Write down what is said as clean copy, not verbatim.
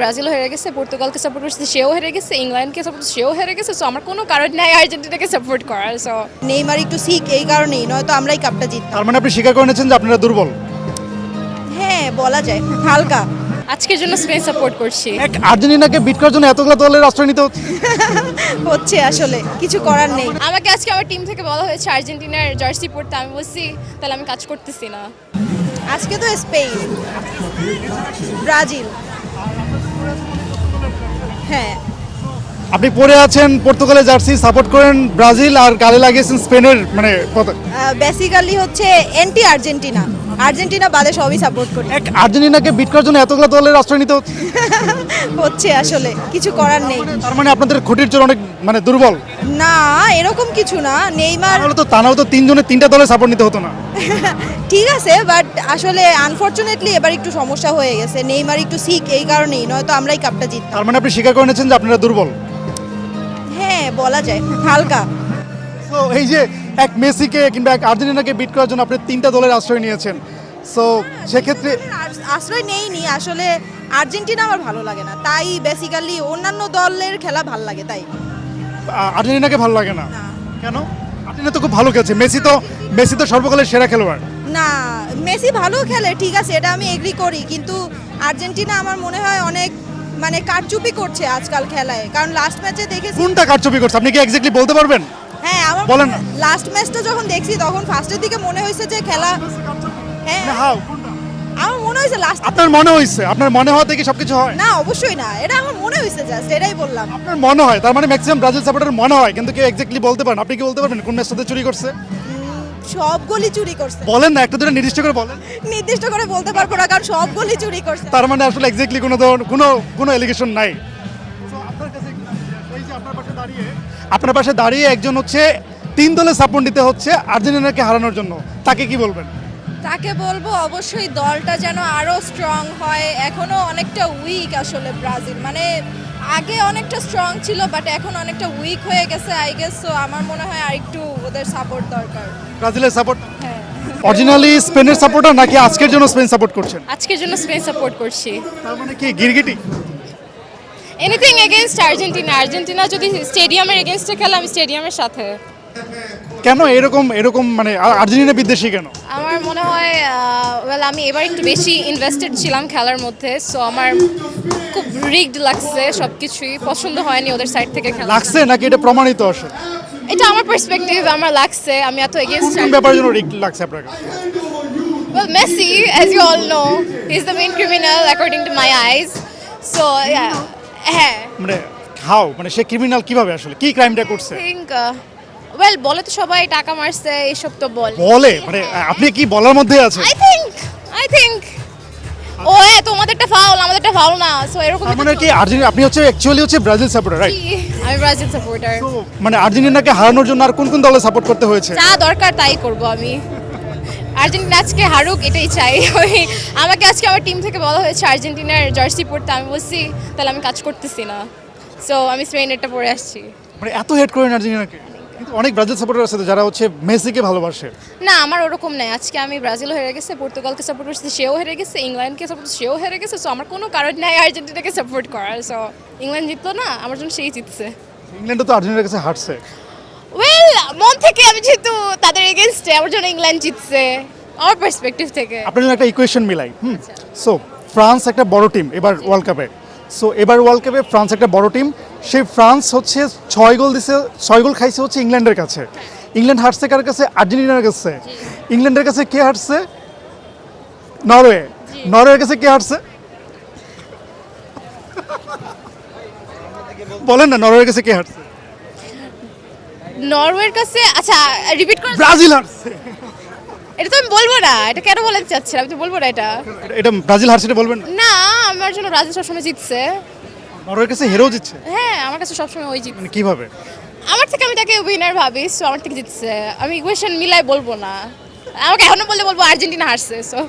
Brazil হেরে গেছে, পর্তুগালকে support করছে সেও হেরে গেছে, ইংল্যান্ডকে সাপোর্ট সেও হেরে গেছে। সো আমার কোনো কারণ নাই আর্জেন্টিনাকে সাপোর্ট করার। সো নেইমার একটু শিখ এই কারণেই, নয়তো আমরাই কাপটা জিততাম। তার মানে আপনি স্বীকার করে নিয়েছেন যে আপনারা দুর্বল। হ্যাঁ বলা যায় হালকা। আজকের জন্য স্পেন সাপোর্ট করছি। এক আর্জেন্টিনাকে বিট করার জন্য এতগুলো দলের আশ্রয় নিতে হচ্ছে। হচ্ছে আসলে কিছু করার নেই। আমাকে আজকে আমার টিম থেকে বলা হয়েছে আর্জেন্টিনার জার্সি পরতে, আমি বলছি তাহলে আমি কাজ করতেছি না। আজকে তো স্পেন, ব্রাজিল। হ্যাঁ আপনি পরে আছেন পর্তুগালের জার্সি, সাপোর্ট করেন ব্রাজিল, আর গালে লাগিয়েছেন স্পেনের মানে পতাকা। বেসিক্যালি হচ্ছে অ্যান্টি আর্জেন্টিনা, আর্জেন্টিনা বাদে সবই সাপোর্ট করি। এক আর্জেন্টিনাকে বিট করার জন্য এতগুলো দলের আশ্রয় নিতে হচ্ছে। হচ্ছে আসলে কিছু করার নেই। তার মানে আপনাদের খুঁটির জোর অনেক মানে দুর্বল। না এরকম কিছু না, নেইমার তাহলে তো তা তিনজনে তিনটা দলের সাপোর্ট নিতে হতো না। ঠিক আছে, বাট আসলে আনফরচুনেটলি এবার একটু সমস্যা হয়ে গেছে। নেইমার একটু শিখ এই কারণেই, নয়তো আমরাই কাপটা জিততাম। তার মানে আপনি স্বীকার করে নিয়েছেন যে আপনারা দুর্বল। হ্যাঁ বলা যায় হালকা। সো এই যে এক মেসিকে কিংবা এক আর্জেন্টিনাকে বিট করার জন্য আপনি তিনটা দলের আশ্রয় নিয়েছেন। সো সেক্ষেত্রে আশ্রয় নেইনি, আসলে আর্জেন্টিনা আমার ভালো লাগে না, তাই বেসিক্যালি অন্যান্য দলের খেলা ভালো লাগে তাই। আর্জেন্টিনাকে ভালো লাগে না না। কেন? আর্জেন্টিনা তো খুব ভালো খেলছে, মেসি তো সর্বকালের সেরা খেলোয়াড়। না মেসি ভালো খেলে ঠিক আছে, এটা আমি এগ্রি করি, কিন্তু আর্জেন্টিনা আমার মনে হয় অনেক মানে কারচুপি করছে আজকাল খেলায়। কারণ লাস্ট ম্যাচে দেখেছি। কোনটা কারচুপি করছে আপনি কি এক্স্যাক্টলি বলতে পারবেন? হ্যাঁ আমার বলেন না। লাস্ট ম্যাচটা যখন দেখছি তখন ফার্স্টের দিকে মনে হয়েছে যে খেলা, হ্যাঁ আমার মনে হয়েছে লাস্ট। আপনার মনে হয়েছে? আপনার মনে হওয়া থেকে সবকিছু হয় না অবশ্যই না, এটা আমার মনে হয়েছে, জাস্ট এটাই বললাম। আপনার মনে হয়, তার মানে ম্যাক্সিমাম ব্রাজিল সাপোর্টার মনে হয়, কিন্তু কেউ এক্স্যাক্টলি বলতে পারেন। আপনি কি বলতে পারবেন কোন ম্যাচটাতে চুরি করছে? সব গোলই চুরি করছে। বলেন না, একটা দুটো নির্দিষ্ট করে বলেন। নির্দিষ্ট করে বলতে পারবো না, কারণ সব গোলই চুরি করছে। তার মানে আসলে এক্স্যাক্টলি কোনো এলিগেশন নাই। আপনার পাশে দাঁড়িয়ে একজন হচ্ছে তিন দলে সাপোর্ট দিতে হচ্ছে আর্জেন্টিনাকে হারানোর জন্য, তাকে কি বলবেন? তাকে বলবো অবশ্যই দলটা যেন আরো স্ট্রং হয়। এখনো অনেকটা উইক আসলে ব্রাজিল, মানে আগে অনেকটা স্ট্রং ছিল বাট এখন অনেকটা উইক হয়ে গেছে আই গেস। সো আমার মনে হয় আরেকটু ওদের সাপোর্ট দরকার। ব্রাজিলের সাপোর্ট হ্যাঁ অরিজিনালি স্পেনের সাপোর্টার নাকি আজকের জন্য স্পেন সাপোর্ট করছেন? আজকের জন্য স্পেন সাপোর্ট করছি। তার মানে কি গিরগিটি? Anything against Argentina. আর্জেন্টিনা যদি স্টেডিয়ামের এগেনস্টে খেলে আমি স্টেডিয়ামের সাথে। কেন এরকম মানে আর্জেন্টিনা বিদ্বেষী কেন? আমার মনে হয় আমি এবার একটু বেশি ইনভেস্টেড ছিলাম খেলার মধ্যে। সো আমার খুব রিগড লাগছে, সব কিছুই পছন্দ হয়নি ওদের সাইড থেকে খেলা। লাগছে নাকি এটা প্রমাণিত আসে? এটা আমার পার্সপেক্টিভ, আমার লাগছে। আমি এত এগেনস্ট কোন ব্যাপারের জন্য রিক লাগছে আপনার কাছে? Well, Messi, as you all know, he's the main criminal according to my eyes. So, yeah. হ্যাঁ, মানে মানে সে ক্রিমিনাল কিভাবে, আসলে কি ক্রাইমটা করছে? I think, বলে তো সবাই টাকা মারছে, এসব তো বলে। বলে মানে আপনি কি বলার মধ্যে আছে? I think. ও হ্যাঁ, তোমাদেরটা ফাউল, আমাদেরটা ফাউল না। সো এরকম তার মানে কি আর্জেন্টিনা, আপনি হচ্ছে অ্যাকচুয়ালি হচ্ছে ব্রাজিল সাপোর্টার, রাইট? আমি ব্রাজিল সাপোর্টার। মানে আর্জেন্টিনাকে হারানোর জন্য আর কোন দলে সাপোর্ট করতে হয়েছে? যা দরকার তাই করব আমি। আর্জেন্টিনা আজকে হারুক এটাই চাই। আমাকে আজকে আমার টিম থেকে বলা হয়েছে আর্জেন্টিনার জার্সি পরতে, আমি বলছি তাহলে আমি কাজ করতেছি না। সো আমি স্পেনেরটা পরে আসছি। মানে এত হেট করেন আর্জেন্টিনাকে? কিন্তু অনেক ব্রাজিল সাপোর্টার আছে তো যারা হচ্ছে মেসিকে ভালোবাসে। না আমার ওরকম নাই। আজকে আমি ব্রাজিল হেরে গেছে, পর্তুগালকে সাপোর্ট করছি সেও হেরে গেছে, ইংল্যান্ডকে সাপোর্ট সেও হেরে গেছে। সো আমার কোনো কারণ নাই আর্জেন্টিনাকে সাপোর্ট করার। সো ইংল্যান্ড জিতলো না, আমার জন্য সেই জিতছে। ইংল্যান্ডও তো আর্জেন্টিনার কাছে হারছে। ওয়েল মন থেকে আমি যেহেতু তাদের এগেনস্টে, আমার জন্য ইংল্যান্ড জিতছে আমার পার্সপেক্টিভ থেকে। আপনার জন্য একটা ইকুয়েশন মিলাই। সো ফ্রান্স একটা বড় টিম এবার ওয়ার্ল্ড কাপে। সো এবার ওয়ার্ল্ড কাপে ফ্রান্স একটা বড় টিম, সেই ফ্রান্স হচ্ছে 6 গোল দিছে, 6 গোল খাইছে হচ্ছে ইংল্যান্ডের কাছে। ইংল্যান্ড হারছে কার কাছে? আর্জেন্টিনার কাছে। ইংল্যান্ডের কাছে কে হারছে? নরওয়ের কাছে কে হারছে? বলেন না, নরওয়ের কাছে কে হারছে? নরওয়ের কাছে, আচ্ছা রিপিট করো। ব্রাজিল হারছে। এটা তো আমি বলবো না, এটা কেন বলতে চাচ্ছিলাম, আমি তো বলবো না এটা। এটা ব্রাজিল হারছে এটা বলবেন না? না আমার জন্য ব্রাজিল সবসময় জিতছে। নরওয়ের কাছে হেরেও জিতছে? হ্যাঁ আমার কাছে সবসময় ওই জিতছে। মানে কিভাবে? আমার থেকে আমি তাকে উইনার ভাবি, সো আমার থেকে জিতছে। আমি ইকুয়েশন মিলাই বলবো না, আমাকে এখনো বললে বলবো আর্জেন্টিনা হারছে। সো